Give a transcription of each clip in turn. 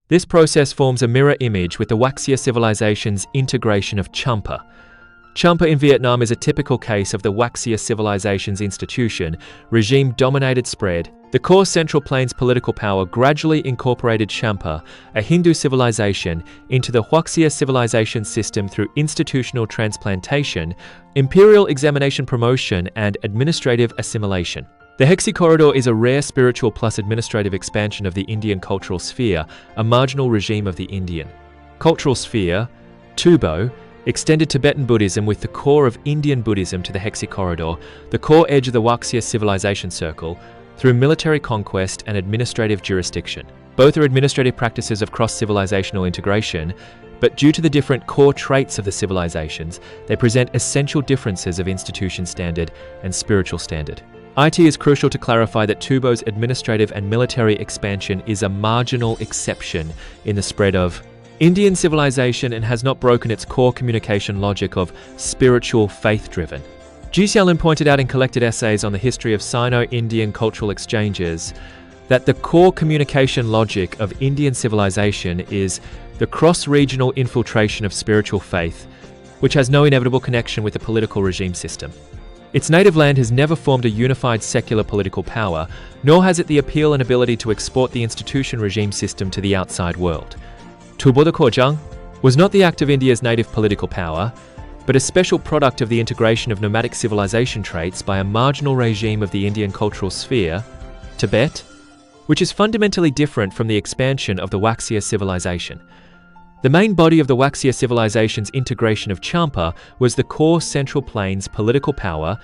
This process forms a mirror image with the Waxia civilization's integration of Champa. Champa in Vietnam is a typical case of the Waxia civilization's institution, regime-dominated spread. The core Central Plains political power gradually incorporated Champa, a Hindu civilization, into the Huaxia civilization system through institutional transplantation, imperial examination promotion, and administrative assimilation. The Hexi Corridor is a rare spiritual plus administrative expansion of the Indian cultural sphere, a marginal regime of the Indian cultural sphere, Tubo, extended Tibetan Buddhism with the core of Indian Buddhism to the Hexi Corridor, the core edge of the Huaxia civilization circle, through military conquest and administrative jurisdiction. Both are administrative practices of cross-civilizational integration, but due to the different core traits of the civilizations, they present essential differences of institution standard and spiritual standard. It is crucial to clarify that Tubo's administrative and military expansion is a marginal exception in the spread of Indian civilization and has not broken its core communication logic of spiritual faith-driven. Ji Xiaolin pointed out in collected essays on the history of Sino-Indian cultural exchanges that the core communication logic of Indian civilization is the cross-regional infiltration of spiritual faith, which has no inevitable connection with the political regime system. Its native land has never formed a unified secular political power, nor has it the appeal and ability to export the institution regime system to the outside world. Tubo de Korjiang was not the act of India's native political power, but a special product of the integration of nomadic civilization traits by a marginal regime of the Indian cultural sphere, Tibet, which is fundamentally different from the expansion of the Huaxia civilization. The main body of the Huaxia civilization's integration of Champa was the core Central Plains political power,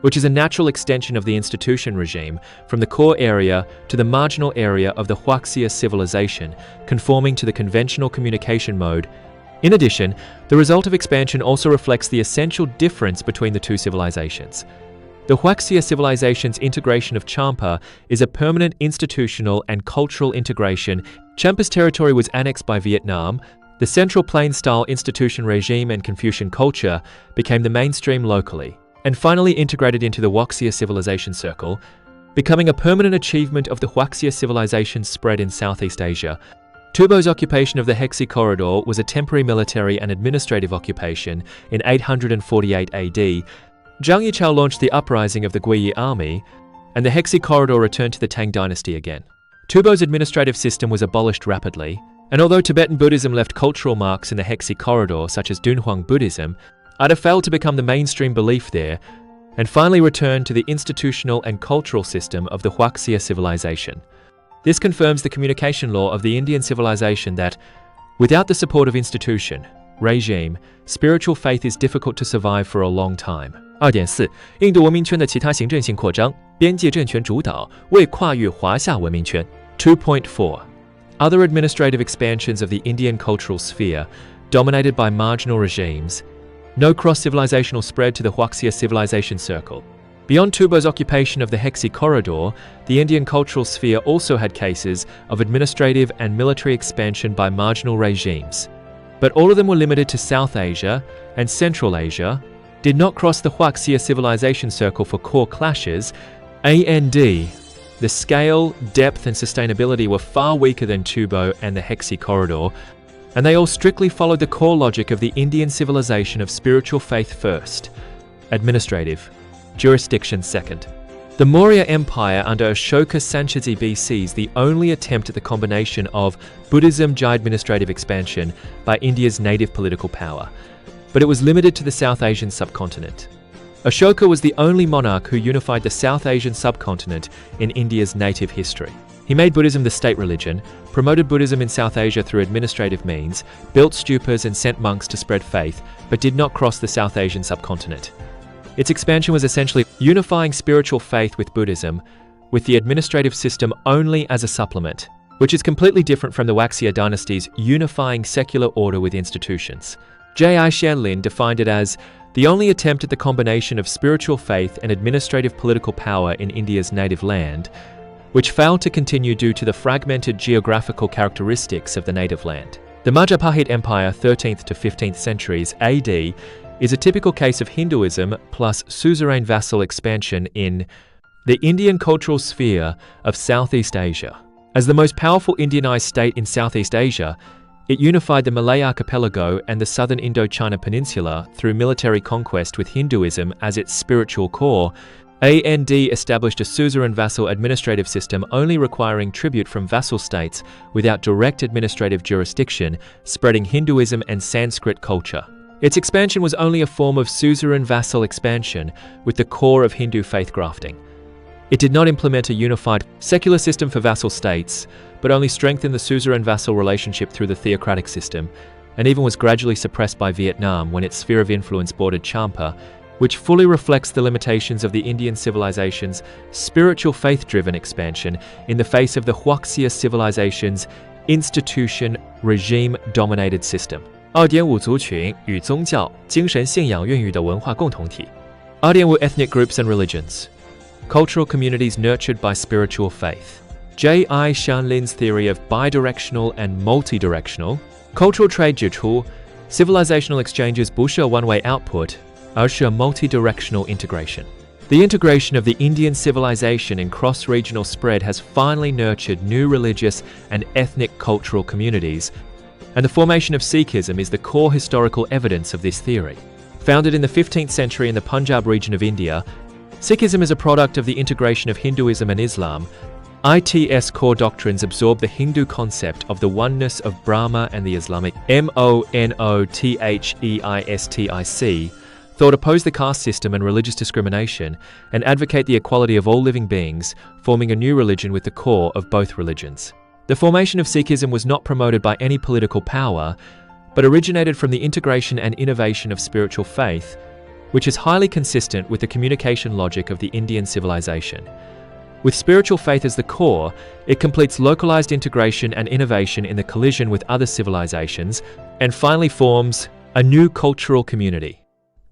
which is a natural extension of the institution regime from the core area to the marginal area of the Huaxia civilization, conforming to the conventional communication mode. In addition, the result of expansion also reflects the essential difference between the two civilizations. The Huaxia civilization's integration of Champa is a permanent institutional and cultural integration. Champa's territory was annexed by Vietnam. The Central Plains-style institution regime and Confucian culture became the mainstream locally, and finally integrated into the Huaxia civilization circle, becoming a permanent achievement of the Huaxia civilization's spread in Southeast Asia. Tubo's occupation of the Hexi Corridor was a temporary military and administrative occupation. In 848 AD, Zhang Yichao launched the uprising of the Guiyi army, and the Hexi Corridor returned to the Tang dynasty again. Tubo's administrative system was abolished rapidly, and although Tibetan Buddhism left cultural marks in the Hexi Corridor, such as Dunhuang Buddhism, it failed to become the mainstream belief there, and finally returned to the institutional and cultural system of the Huaxia civilization. This confirms the communication law of the Indian civilization that, without the support of institution, regime, spiritual faith is difficult to survive for a long time. 2.4. 印度文明圈的其他行政性扩张，边界政权主导，为跨越华夏文明圈。2.4. Other administrative expansions of the Indian cultural sphere, dominated by marginal regimes. No cross-civilizational spread to the Huaxia civilization circle. Beyond Tubo's occupation of the Hexi Corridor, the Indian cultural sphere also had cases of administrative and military expansion by marginal regimes. But all of them were limited to South Asia and Central Asia, did not cross the Huaxia civilization circle for core clashes. The scale, depth, and sustainability were far weaker than Tubo and the Hexi Corridor, and they all strictly followed the core logic of the Indian civilization of spiritual faith first, administrative jurisdiction second. The Maurya Empire under Ashoka Sanchazi BC is the only attempt at the combination of Buddhism and administrative expansion by India's native political power, but it was limited to the South Asian subcontinent. Ashoka was the only monarch who unified the South Asian subcontinent in India's native history. He made Buddhism the state religion, promoted Buddhism in South Asia through administrative means, built stupas and sent monks to spread faith, but did not cross the South Asian subcontinent. Its expansion was essentially unifying spiritual faith with Buddhism, with the administrative system only as a supplement, which is completely different from the Huaxia dynasty's unifying secular order with institutions. J.I. Xianlin defined it as the only attempt at the combination of spiritual faith and administrative political power in India's native land, which failed to continue due to the fragmented geographical characteristics of the native land. The Majapahit Empire, 13th to 15th centuries AD, is a typical case of Hinduism plus suzerain vassal expansion in the Indian cultural sphere of Southeast Asia. As the most powerful Indianized state in Southeast Asia, it unified the Malay archipelago and the southern Indochina peninsula through military conquest with Hinduism as its spiritual core. AND established a suzerain vassal administrative system only requiring tribute from vassal states without direct administrative jurisdiction, spreading Hinduism and Sanskrit culture. Its expansion was only a form of suzerain vassal expansion with the core of Hindu faith grafting. It did not implement a unified secular system for vassal states, but only strengthened the suzerain vassal relationship through the theocratic system, and even was gradually suppressed by Vietnam when its sphere of influence bordered Champa, which fully reflects the limitations of the Indian civilization's spiritual faith-driven expansion in the face of the Huaxia civilization's institution regime-dominated system. 2.5族群与宗教、精神信仰孕育的文化共同体。2.5 ethnic groups and religions. Cultural communities nurtured by spiritual faith. J.I. Shanlin's theory of bidirectional and multidirectional. Cultural trade 指出 civilizational exchanges 不是 a one-way output, 而是 a multi-directional integration. The integration of the Indian civilization in cross-regional spread has finally nurtured new religious and ethnic cultural communities, and the formation of Sikhism is the core historical evidence of this theory. Founded in the 15th century in the Punjab region of India, Sikhism is a product of the integration of Hinduism and Islam. Its core doctrines absorb the Hindu concept of the oneness of Brahma and the Islamic monotheistic thought oppose the caste system and religious discrimination, and advocate the equality of all living beings, forming a new religion with the core of both religions. The formation of Sikhism was not promoted by any political power, but originated from the integration and innovation of spiritual faith, which is highly consistent with the communication logic of the Indian civilization. With spiritual faith as the core, it completes localized integration and innovation in the collision with other civilizations, and finally forms a new cultural community.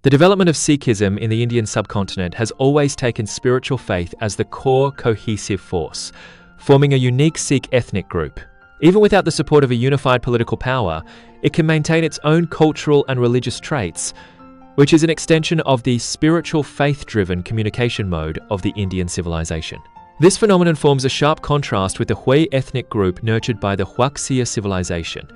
The development of Sikhism in the Indian subcontinent has always taken spiritual faith as the core cohesive force, forming a unique Sikh ethnic group. Even without the support of a unified political power, it can maintain its own cultural and religious traits, which is an extension of the spiritual faith-driven communication mode of the Indian civilization. This phenomenon forms a sharp contrast with the Hui ethnic group nurtured by the Huaxia civilization.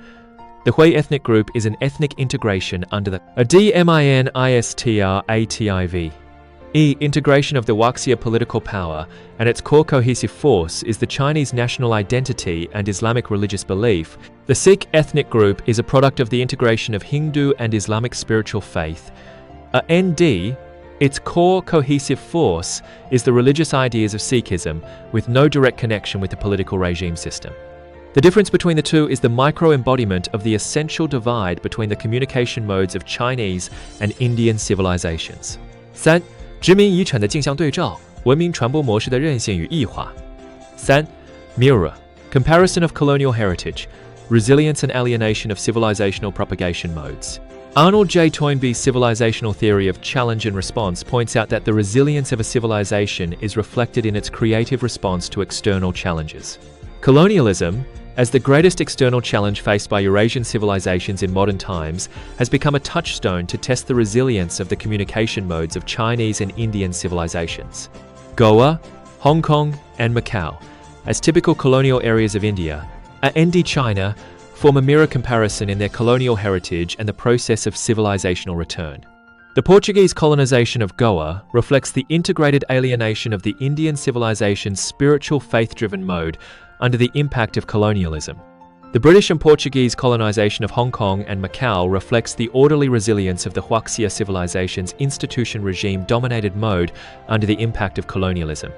The Hui ethnic group is an ethnic integration under the DMINISTRATIV. Integration of the Huaxia political power, and its core cohesive force is the Chinese national identity and Islamic religious belief. The Sikh ethnic group is a product of the integration of Hindu and Islamic spiritual faith. ND, its core cohesive force, is the religious ideas of Sikhism, with no direct connection with the political regime system. The difference between the two is the micro-embodiment of the essential divide between the communication modes of Chinese and Indian civilizations. 3. 殖民遗产的镜像对照，文明传播模式的韧性与异化。3. Mirror, comparison of colonial heritage, resilience and alienation of civilizational propagation modes. Arnold J. Toynbee's civilizational theory of challenge and response points out that the resilience of a civilization is reflected in its creative response to external challenges. Colonialism, as the greatest external challenge faced by Eurasian civilizations in modern times, has become a touchstone to test the resilience of the communication modes of Chinese and Indian civilizations. Goa, Hong Kong, and Macau, as typical colonial areas of India, and China, form a mirror comparison in their colonial heritage and the process of civilizational return. The Portuguese colonization of Goa reflects the integrated alienation of the Indian civilization's spiritual faith-driven mode under the impact of colonialism. The British and Portuguese colonization of Hong Kong and Macau reflects the orderly resilience of the Huaxia civilization's institution regime-dominated mode under the impact of colonialism.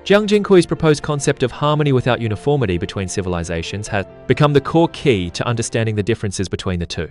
Jiang Jingkui's proposed concept of harmony without uniformity between civilizations has become the core key to understanding the differences between the two.